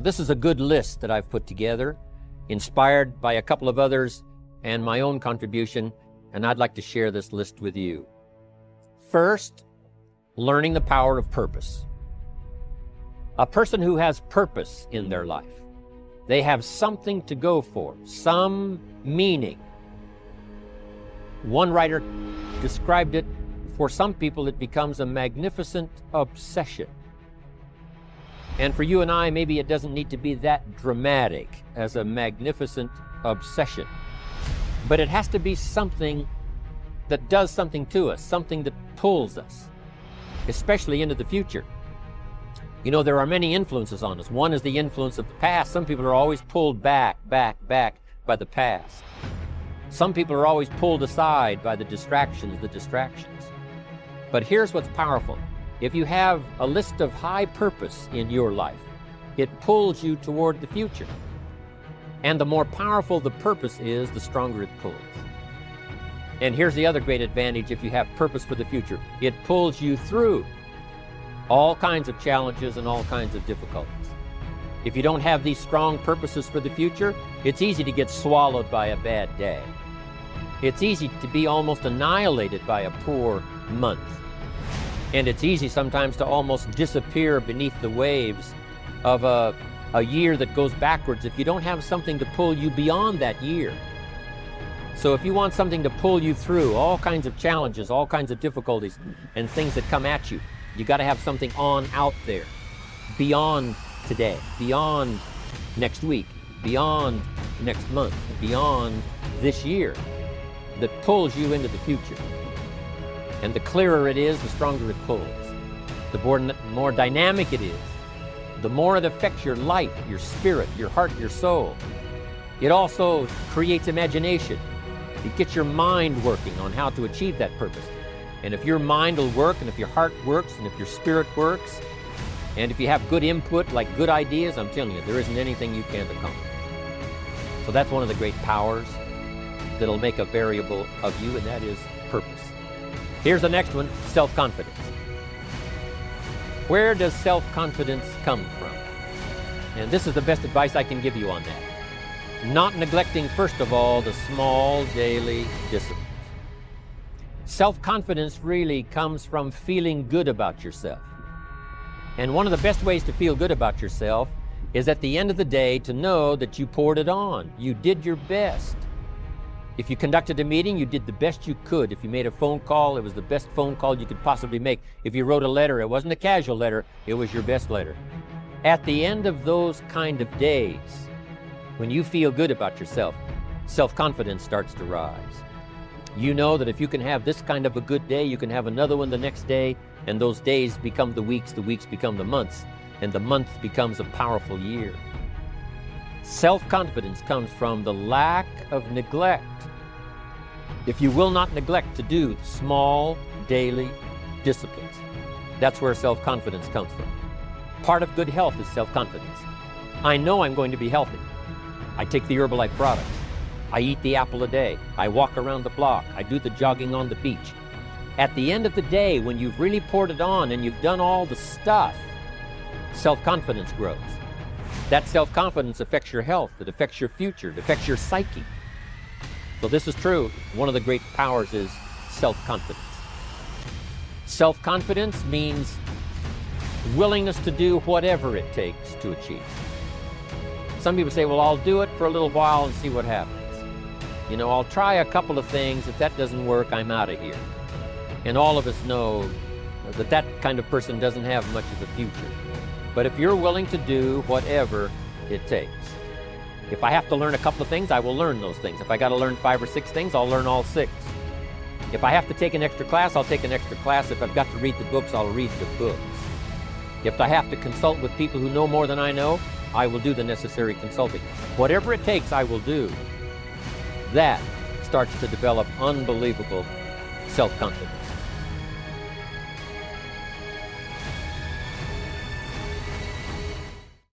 This is a good list that I've put together, inspired by a couple of others and my own contribution, and I'd like to share this list with you. First, learning the power of purpose. A person who has purpose in their life, they have something to go for, some meaning. One writer described it, for some people it becomes a magnificent obsession. And for you and I, maybe it doesn't need to be that dramatic as a magnificent obsession. But it has to be something that does something to us, something that pulls us, especially into the future. You know, there are many influences on us. One is the influence of the past. Some people are always pulled back by the past. Some people are always pulled aside by the distractions. But here's what's powerful. If you have a list of high purpose in your life, it pulls you toward the future. And the more powerful the purpose is, the stronger it pulls. And here's the other great advantage if you have purpose for the future. It pulls you through all kinds of challenges and all kinds of difficulties. If you don't have these strong purposes for the future, it's easy to get swallowed by a bad day. It's easy to be almost annihilated by a poor month. And it's easy sometimes to almost disappear beneath the waves of a year that goes backwards if you don't have something to pull you beyond that year. So if you want something to pull you through all kinds of challenges, all kinds of difficulties, and things that come at you, you got to have something on out there, beyond today, beyond next week, beyond next month, beyond this year, that pulls you into the future. And the clearer it is, the stronger it pulls. The more dynamic it is, the more it affects your life, your spirit, your heart, your soul. It also creates imagination. It gets your mind working on how to achieve that purpose. And if your mind will work, and if your heart works, and if your spirit works, and if you have good input, like good ideas, I'm telling you, there isn't anything you can't accomplish. So that's one of the great powers that'll make a variable of you, and that is purpose. Here's the next one, self-confidence. Where does self-confidence come from? And this is the best advice I can give you on that. Not neglecting, first of all, the small daily disciplines. Self-confidence really comes from feeling good about yourself. And one of the best ways to feel good about yourself is at the end of the day to know that you poured it on. You did your best. If you conducted a meeting, you did the best you could. If you made a phone call, it was the best phone call you could possibly make. If you wrote a letter, it wasn't a casual letter, it was your best letter. At the end of those kind of days, when you feel good about yourself, self-confidence starts to rise. You know that if you can have this kind of a good day, you can have another one the next day, and those days become the weeks become the months, and the month becomes a powerful year. Self-confidence comes from the lack of neglect. If you will not neglect to do small daily disciplines, that's where self-confidence comes from. Part of good health is self-confidence. I know I'm going to be healthy. I take the Herbalife products. I eat the apple a day. I walk around the block. I do the jogging on the beach. At the end of the day, when you've really poured it on and you've done all the stuff, self-confidence grows. That self-confidence affects your health. It affects your future. It affects your psyche. So this is true. One of the great powers is self-confidence. Self-confidence means willingness to do whatever it takes to achieve. Some people say, well, I'll do it for a little while and see what happens. You know, I'll try a couple of things. If that doesn't work, I'm out of here. And all of us know that that kind of person doesn't have much of a future. But if you're willing to do whatever it takes. If I have to learn a couple of things, I will learn those things. If I got to learn 5 or 6 things, I'll learn all 6. If I have to take an extra class, I'll take an extra class. If I've got to read the books, I'll read the books. If I have to consult with people who know more than I know, I will do the necessary consulting. Whatever it takes, I will do. That starts to develop unbelievable self-confidence.